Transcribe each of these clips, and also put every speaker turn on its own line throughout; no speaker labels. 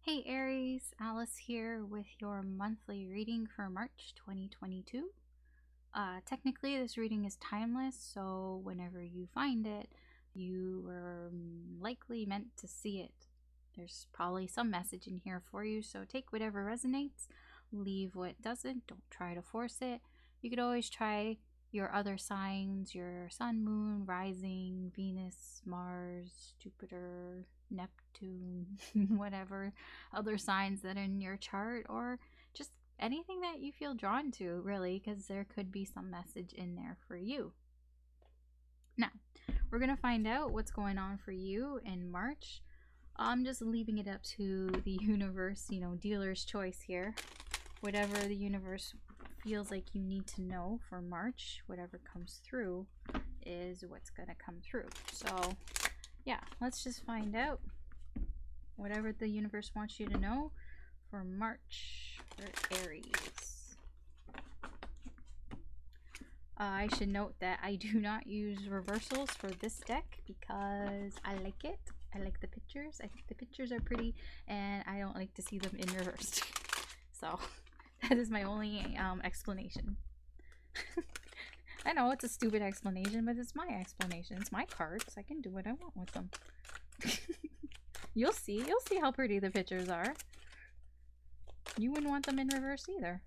Hey Aries, Alice here with your monthly reading for March 2022. Technically, this reading is timeless, so whenever you find it, you were likely meant to see it. There's probably some message in here for you, so take whatever resonates, leave what doesn't, don't try to force it. You could always try your other signs, your sun, moon, rising, Venus, Mars, Jupiter, Neptune, whatever other signs that are in your chart, or just anything that you feel drawn to, really, because there could be some message in there for you. Now, we're going to find out what's going on for you in March. I'm just leaving it up to the universe, dealer's choice here. Whatever the universe feels like you need to know for March, whatever comes through is what's going to come through. So, yeah, let's just find out whatever the universe wants you to know for March for Aries. I should note that I do not use reversals for this deck because I like it. I like the pictures. I think the pictures are pretty and I don't like to see them in reversed. So that is my only explanation. I know it's a stupid explanation, but it's my explanation. It's my cards. I can do what I want with them. You'll see how pretty the pictures are. You wouldn't want them in reverse either.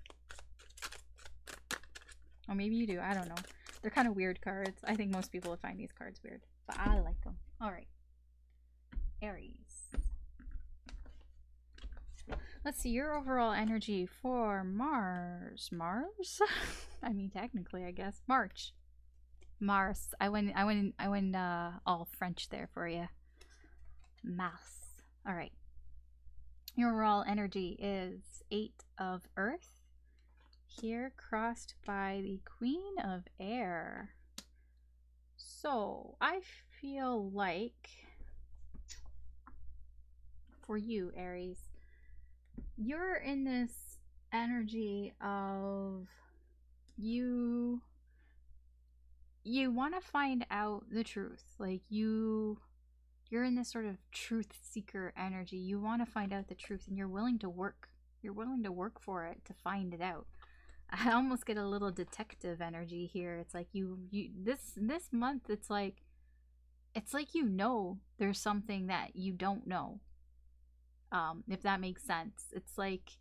Or maybe you do, I don't know. They're kind of weird cards. I think most people would find these cards weird, but I like them. Alright. Aries. Let's see, your overall energy for Mars. Mars? I mean, technically, I guess. March. Mars. I went all French there for you. Mars. Alright. Your overall energy is 8 of Earth. Here, crossed by the Queen of Air. So, I feel like for you, Aries, you're in this energy of you want to find out the truth. Like you're in this sort of truth seeker energy. You want to find out the truth and you're willing to work. You're willing to work for it to find it out. I almost get a little detective energy here. It's like this month it's like there's something that you don't know. If that makes sense. It's like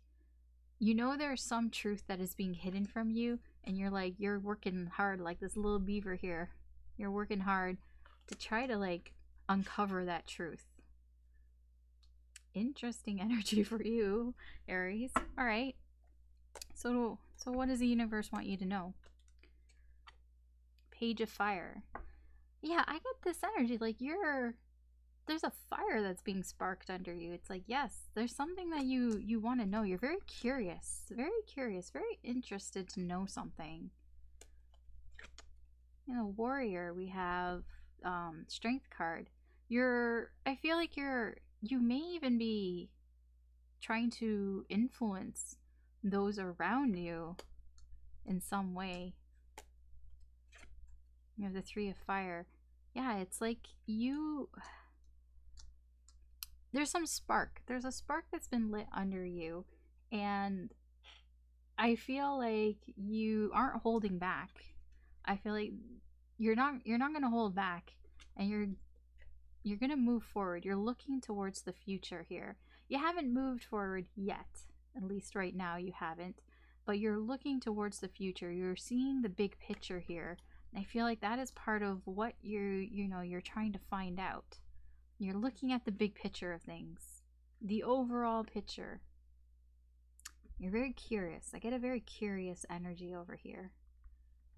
there's some truth that is being hidden from you and you're working hard like this little beaver here. You're working hard to try to uncover that truth. Interesting energy for you, Aries. All right. So what does the universe want you to know? Page of Fire. Yeah, I get this energy like there's a fire that's being sparked under you. It's like, yes, there's something that you want to know. You're very curious, very interested to know something. Warrior, we have Strength card. I feel like you may even be trying to influence those around you in some way. You have the Three of Fire. Yeah, it's like there's some spark. There's a spark that's been lit under you, and I feel like you aren't holding back. I feel like you're not going to hold back, and you're going to move forward. You're looking towards the future here. You haven't moved forward yet. At least right now you haven't, but you're looking towards the future. You're seeing the big picture here. And I feel like that is part of what you're trying to find out. You're looking at the big picture of things, the overall picture. You're very curious. I get a very curious energy over here,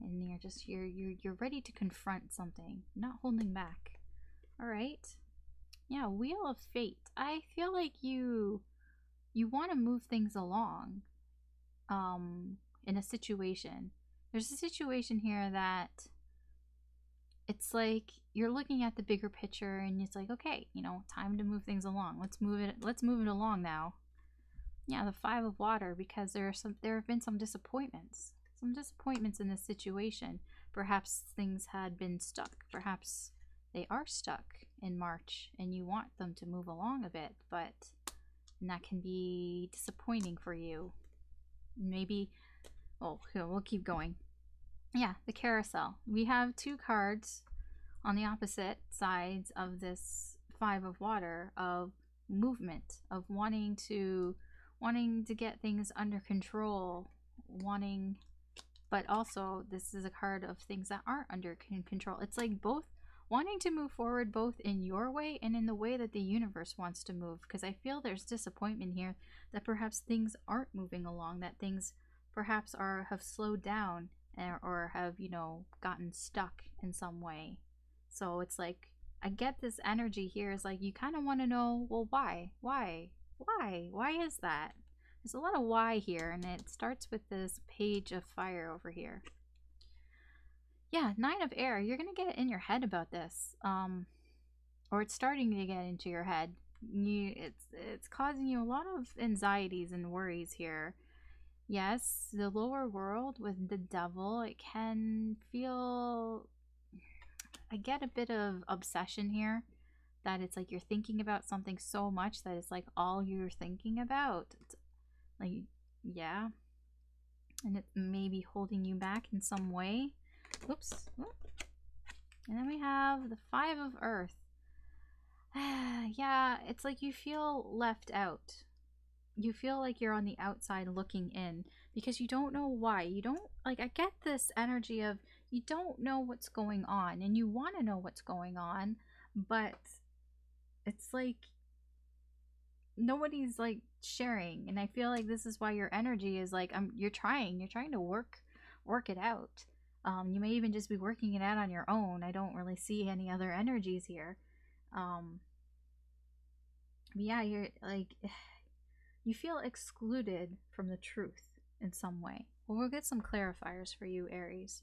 and you're ready to confront something, not holding back. All right, yeah. Wheel of Fate. I feel like you want to move things along. In a situation, there's a situation here that it's like you're looking at the bigger picture and it's like, okay, time to move things along. Let's move it along now. Yeah, the Five of Water, because there have been some disappointments in this situation. Perhaps things had been stuck. Perhaps they are stuck in March and you want them to move along a bit, but And that can be disappointing for you. Maybe, oh, here, we'll keep going. Yeah, the carousel. We have 2 cards on the opposite sides of this 5 of water, of movement, of wanting to get things under control, but also this is a card of things that aren't under control. It's like both wanting to move forward, both in your way and in the way that the universe wants to move, because I feel there's disappointment here that perhaps things aren't moving along, that things perhaps have slowed down, or have, you know, gotten stuck in some way. So it's like, I get this energy here is like you kind of want to know, well, why is that? There's a lot of why here, and it starts with this Page of Fire over here. Yeah, 9 of Air. You're gonna get in your head about this, or it's starting to get into your head. It's causing you a lot of anxieties and worries here. Yes, the lower world with the devil, it can feel, I get a bit of obsession here, that it's like you're thinking about something so much that it's like all you're thinking about. It's like, yeah, and it may be holding you back in some way. Oops. And then we have the 5 of Earth. Yeah, it's like you feel left out. You feel like you're on the outside looking in because you don't know why. You don't, like, I get this energy of you don't know what's going on and you want to know what's going on, but it's like nobody's like sharing. And I feel like this is why your energy is like, you're trying to work it out. You may even just be working it out on your own. I don't really see any other energies here. But yeah, you're like, you feel excluded from the truth in some way. Well, we'll get some clarifiers for you, Aries.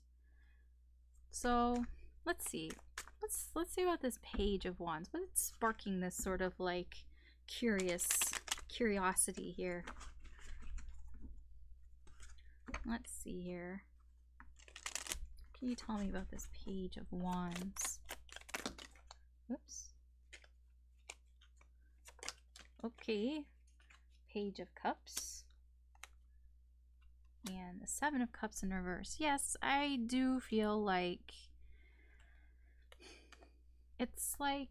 So let's see. Let's see about this Page of Wands. What's sparking this sort of like curiosity here? Let's see here. Can you tell me about this Page of Wands? Oops. Okay. Page of Cups. And the 7 of Cups in reverse. Yes, I do feel like it's like,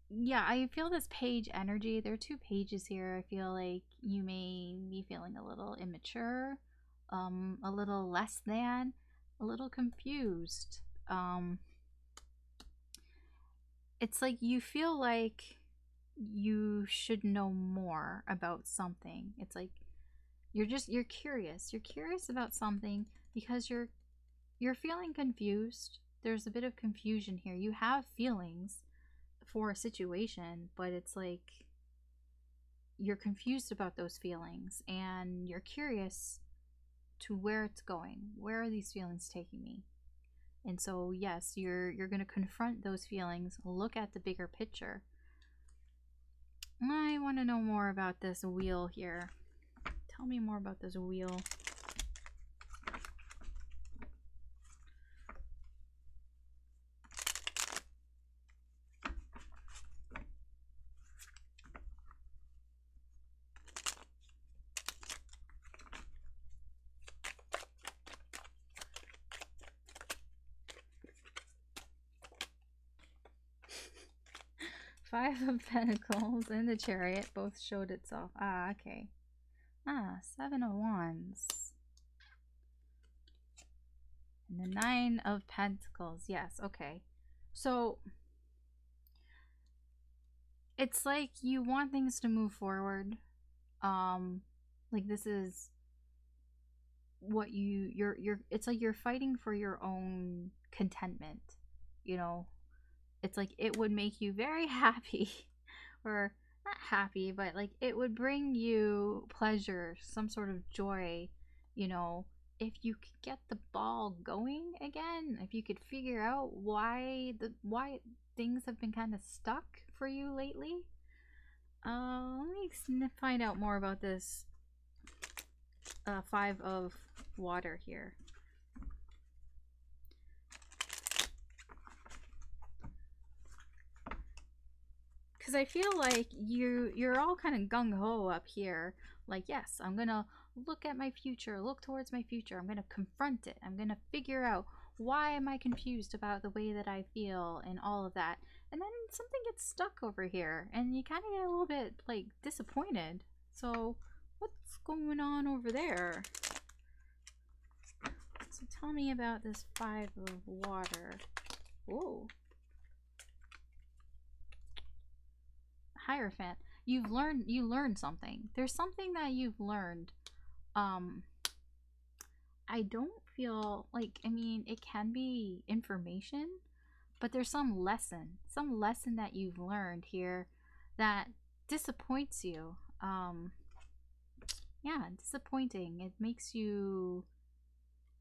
yeah, I feel this page energy. There are 2 pages here. I feel like you may be feeling a little immature, a little less than, a little confused. It's like you feel like you should know more about something. It's like you're curious. You're curious about something because you're feeling confused. There's a bit of confusion here. You have feelings for a situation, but it's like you're confused about those feelings and you're curious to where it's going. Where are these feelings taking me? And so yes, you're going to confront those feelings, look at the bigger picture. I want to know more about this wheel here. Tell me more about this wheel. Five of Pentacles and the Chariot both showed itself. Ah, okay. Ah, 7 of Wands. And the 9 of Pentacles. Yes, okay. So, it's like you want things to move forward. Like this is what it's like you're fighting for your own contentment, you know? It's like it would make you very happy, or not happy, but like it would bring you pleasure, some sort of joy, you know, if you could get the ball going again, if you could figure out why things have been kind of stuck for you lately. Let me find out more about this 5 of Water here. because I feel like you're all kind of gung-ho up here. Like, yes, I'm gonna look at my future, look towards my future. I'm gonna confront it. I'm gonna figure out why am I confused about the way that I feel and all of that. And then something gets stuck over here, and you kind of get a little bit like disappointed. So what's going on over there? So tell me about this 5 of water. Whoa. Hierophant. You learned something. There's something that you've learned. I don't feel like, I mean, it can be information, but there's some lesson that you've learned here that disappoints you. Yeah, disappointing. It makes you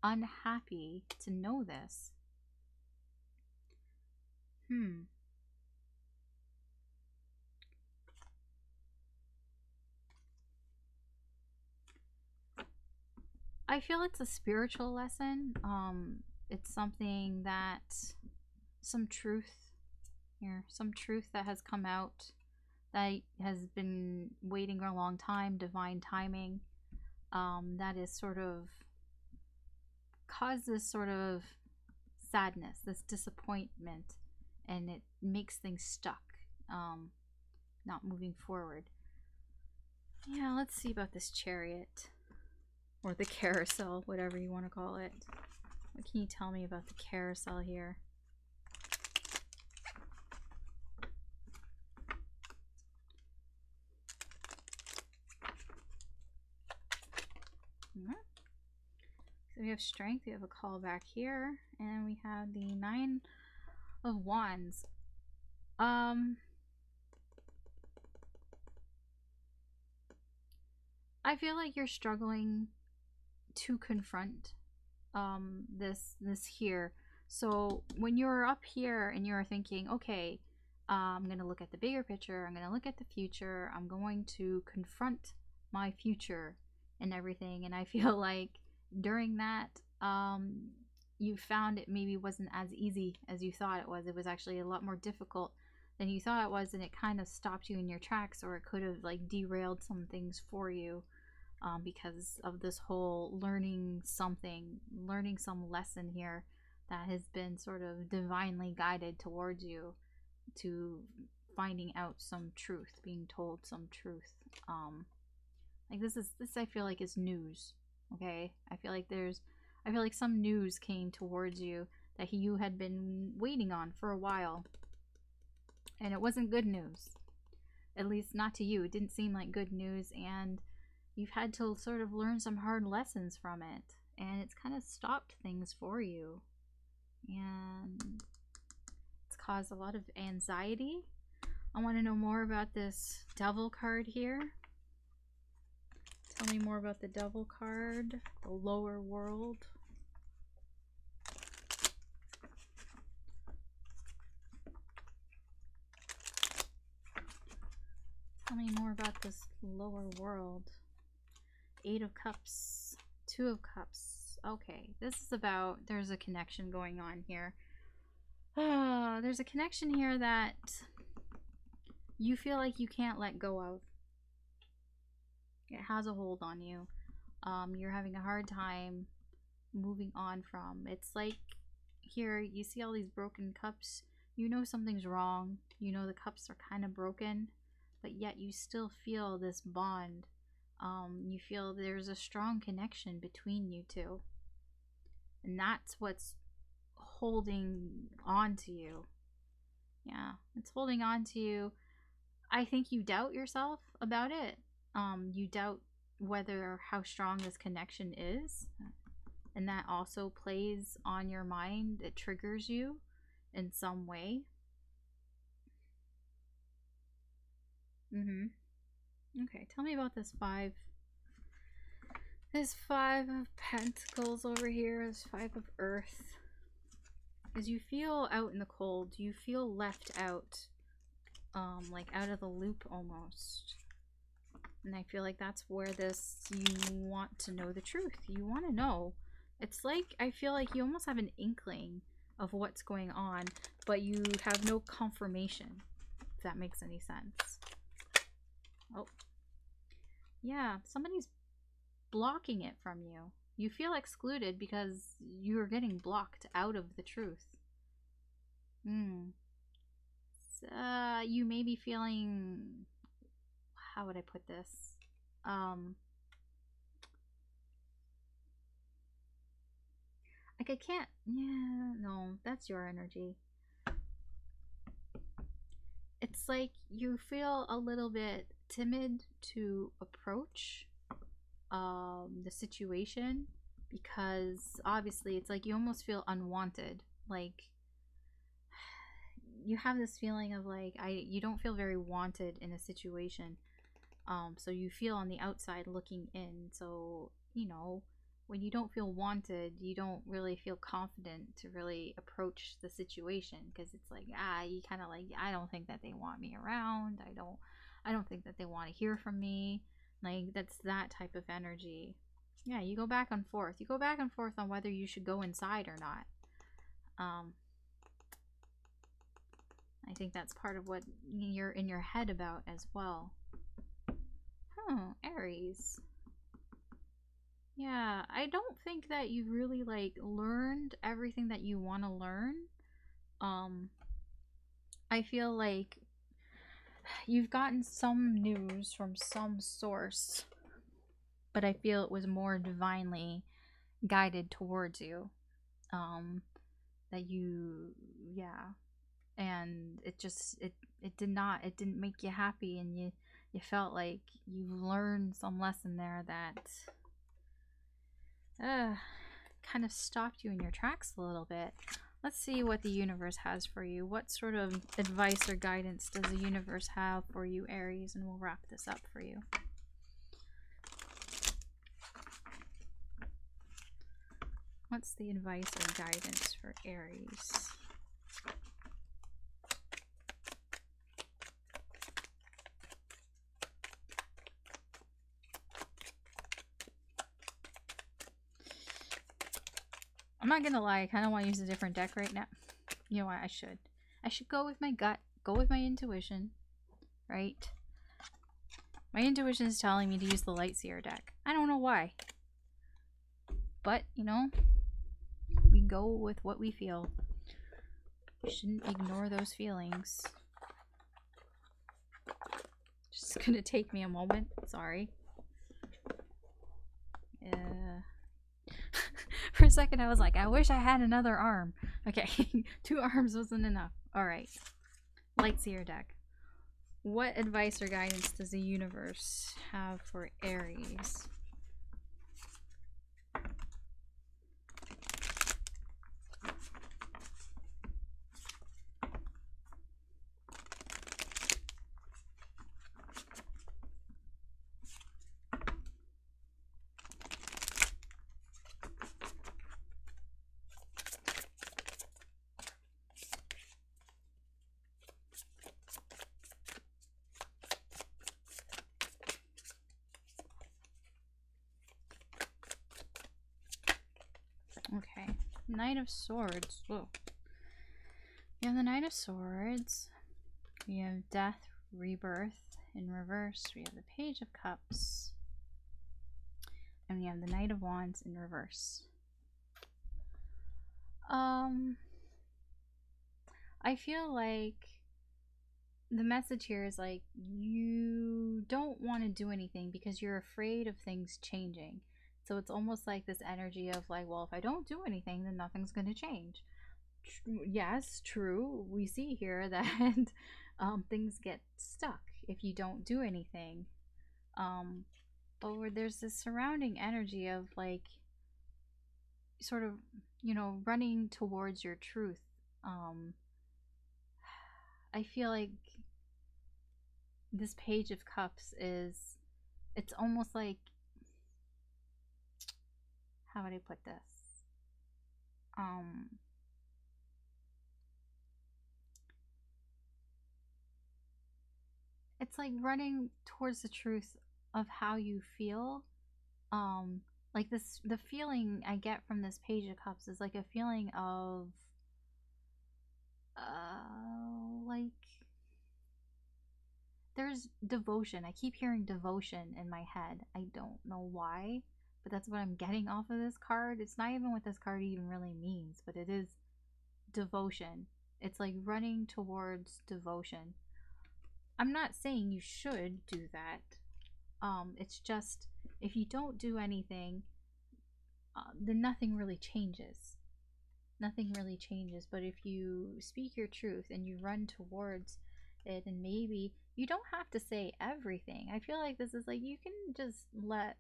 unhappy to know this. I feel it's a spiritual lesson. It's something that, some truth here, some truth that has come out that has been waiting a long time, divine timing, that is sort of caused this sort of sadness, this disappointment, and it makes things stuck, not moving forward. Yeah, let's see about this chariot. Or the carousel, whatever you want to call it. What can you tell me about the carousel here? So we have strength, we have a call back here, and we have the 9 of Wands. I feel like you're struggling to confront this here. So when you're up here and you're thinking, okay, I'm gonna look at the bigger picture, I'm gonna look at the future, I'm going to confront my future and everything, and I feel like during that you found it maybe wasn't as easy as you thought it was. It was actually a lot more difficult than you thought it was, and it kind of stopped you in your tracks, or it could have like derailed some things for you. Because of this whole learning some lesson here that has been sort of divinely guided towards you to finding out some truth, being told some truth. Like this I feel like is news. Okay, I feel like some news came towards you that you had been waiting on for a while, and it wasn't good news. At least not to you. It didn't seem like good news, and you've had to sort of learn some hard lessons from it, and it's kind of stopped things for you, and it's caused a lot of anxiety. I want to know more about this Devil card here. Tell me more about the Devil card, the lower world. Tell me more about this lower world. 8 of Cups, 2 of Cups. Okay, this is about, there's a connection going on here. There's a connection here that you feel like you can't let go of. It has a hold on you. You're having a hard time moving on from. It's like here, you see all these broken cups. You know something's wrong. You know the cups are kind of broken, but yet you still feel this bond. You feel there's a strong connection between you two, and that's what's holding on to you. Yeah, it's holding on to you. I think you doubt yourself about it. You doubt how strong this connection is, and that also plays on your mind. It triggers you in some way. Okay, tell me about this 5. This 5 of Pentacles over here is 5 of Earth. As you feel out in the cold, you feel left out, like out of the loop almost. And I feel like that's where you want to know the truth. You want to know. It's like, I feel like you almost have an inkling of what's going on, but you have no confirmation. if that makes any sense. Oh, yeah, somebody's blocking it from you. You feel excluded because you're getting blocked out of the truth. You may be feeling, how would I put this? Like I can't, yeah, no, that's your energy. It's like you feel a little bit timid to approach the situation because obviously it's like you almost feel unwanted. Like you have this feeling of like you don't feel very wanted in a situation. So you feel on the outside looking in. So, you know, when you don't feel wanted, you don't really feel confident to really approach the situation because it's like, you kind of like, I don't think that they want me around. I don't think that they want to hear from me. Like that's that type of energy. Yeah, you go back and forth. You go back and forth on whether you should go inside or not. I think that's part of what you're in your head about as well. Oh, Aries. Yeah, I don't think that you really like learned everything that you want to learn. I feel like you've gotten some news from some source, but I feel it was more divinely guided towards you. That you, yeah, and it just it didn't make you happy, and you felt like you learned some lesson there that kind of stopped you in your tracks a little bit. Let's see what the universe has for you. What sort of advice or guidance does the universe have for you, Aries? And we'll wrap this up for you. What's the advice or guidance for Aries? I'm not gonna lie, I kind of want to use a different deck right now. You know what? I should go with my gut, go with my intuition, right? My intuition is telling me to use the Lightseer deck. I don't know why. But, you know, we go with what we feel. We shouldn't ignore those feelings. Just gonna take me a moment. Sorry. For a second I was like, I wish I had another arm. Okay, 2 arms wasn't enough. Alright. Lightseer deck. What advice or guidance does the universe have for Aries? Okay, Knight of Swords. Whoa. You have the Knight of Swords. We have Death, Rebirth in reverse. We have the Page of Cups. And we have the Knight of Wands in reverse. I feel like the message here is like you don't want to do anything because you're afraid of things changing. So it's almost like this energy of like, well, if I don't do anything, then nothing's going to change. Yes, true. We see here that things get stuck if you don't do anything. But there's this surrounding energy of like sort of, you know, running towards your truth. I feel like this Page of Cups is, it's almost like, how would I put this? It's like running towards the truth of how you feel. Like this, the feeling I get from this Page of Cups is like a feeling of, like there's devotion. I keep hearing devotion in my head. I don't know why, but that's what I'm getting off of this card. It's not even what this card even really means, but it is devotion. It's like running towards devotion. I'm not saying you should do that. It's just if you don't do anything, then nothing really changes. Nothing really changes. But if you speak your truth and you run towards it, and maybe you don't have to say everything. I feel like this is like you can just let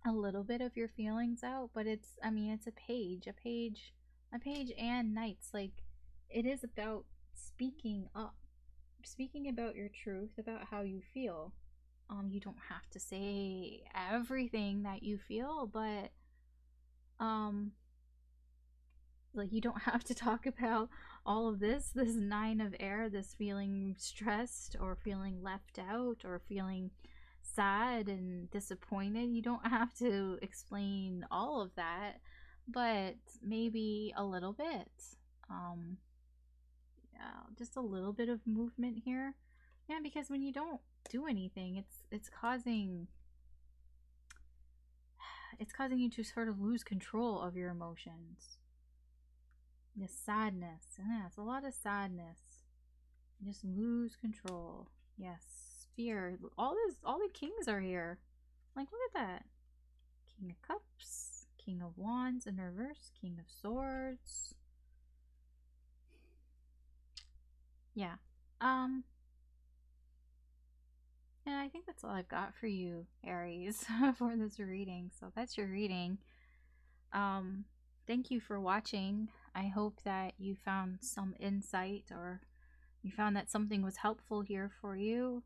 a little bit of your feelings out, but it's, I mean, it's a page and nights. Like, it is about speaking up, speaking about your truth, about how you feel. You don't have to say everything that you feel, but um like you don't have to talk about all of this nine of air, this feeling stressed or feeling left out or feeling sad and disappointed. You don't have to explain all of that, but maybe a little bit. um yeah, just a little bit of movement here. Yeah, because when you don't do anything, it's causing you to sort of lose control of your emotions. This sadness. Yeah, it's a lot of sadness. You just lose control. Yes. Fear. All the kings are here. Like, look at that. King of Cups, King of Wands in reverse, King of Swords. Yeah. And I think that's all I've got for you, Aries, for this reading. So that's your reading. Thank you for watching. I hope that you found some insight, or you found that something was helpful here for you.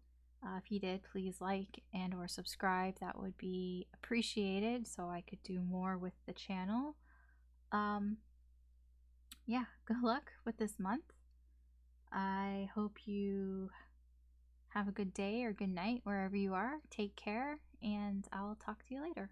If you did, please like and or subscribe. That would be appreciated so I could do more with the channel. Yeah, good luck with this month. I hope you have a good day or good night wherever you are. Take care, and I'll talk to you later.